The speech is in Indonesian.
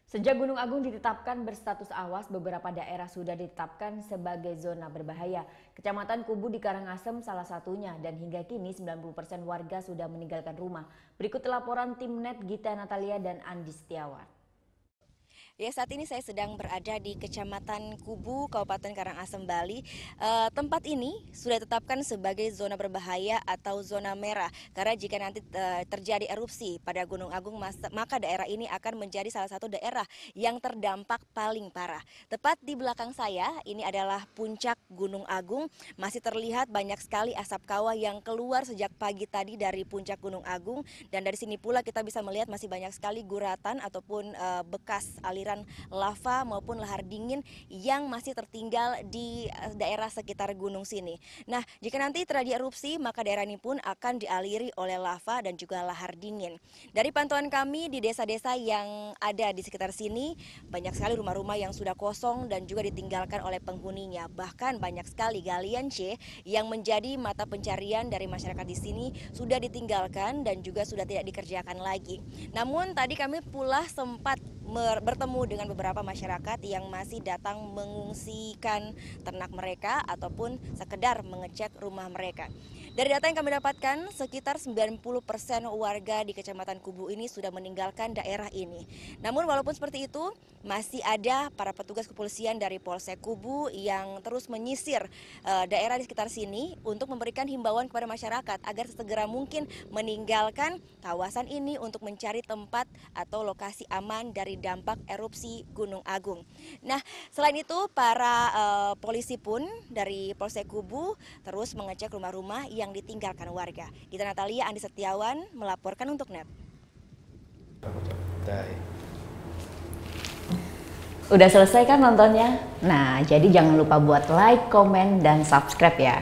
Sejak Gunung Agung ditetapkan berstatus awas, beberapa daerah sudah ditetapkan sebagai zona berbahaya. Kecamatan Kubu di Karangasem salah satunya, dan hingga kini 90% warga sudah meninggalkan rumah. Berikut laporan tim NET Gita Natalia dan Andi Setiawan. Ya, saat ini saya sedang berada di Kecamatan Kubu, Kabupaten Karangasem, Bali. Tempat ini sudah ditetapkan sebagai zona berbahaya atau zona merah. Karena jika nanti terjadi erupsi pada Gunung Agung, maka daerah ini akan menjadi salah satu daerah yang terdampak paling parah. Tepat di belakang saya, ini adalah puncak Gunung Agung. Masih terlihat banyak sekali asap kawah yang keluar sejak pagi tadi dari puncak Gunung Agung. Dan dari sini pula kita bisa melihat masih banyak sekali guratan ataupun bekas aliran lava maupun lahar dingin yang masih tertinggal di daerah sekitar gunung sini. Nah, jika nanti terjadi erupsi, maka daerah ini pun akan dialiri oleh lava dan juga lahar dingin. Dari pantauan kami di desa-desa yang ada di sekitar sini, banyak sekali rumah-rumah yang sudah kosong dan juga ditinggalkan oleh penghuninya. Bahkan banyak sekali galian C yang menjadi mata pencarian dari masyarakat di sini sudah ditinggalkan dan juga sudah tidak dikerjakan lagi. Namun tadi kami pula sempat bertemu dengan beberapa masyarakat yang masih datang mengungsikan ternak mereka ataupun sekedar mengecek rumah mereka. Dari data yang kami dapatkan, sekitar 90% warga di Kecamatan Kubu ini sudah meninggalkan daerah ini. Namun walaupun seperti itu, masih ada para petugas kepolisian dari Polsek Kubu yang terus menyisir daerah di sekitar sini untuk memberikan himbauan kepada masyarakat agar segera mungkin meninggalkan kawasan ini untuk mencari tempat atau lokasi aman dari dampak erupsi Gunung Agung. Nah, selain itu para polisi pun dari Polsek Kubu terus mengecek rumah-rumah yang ditinggalkan warga. Gita Natalia, Andi Setiawan melaporkan untuk NET. Udah selesai kan nontonnya? Nah, jadi jangan lupa buat like, komen, dan subscribe ya.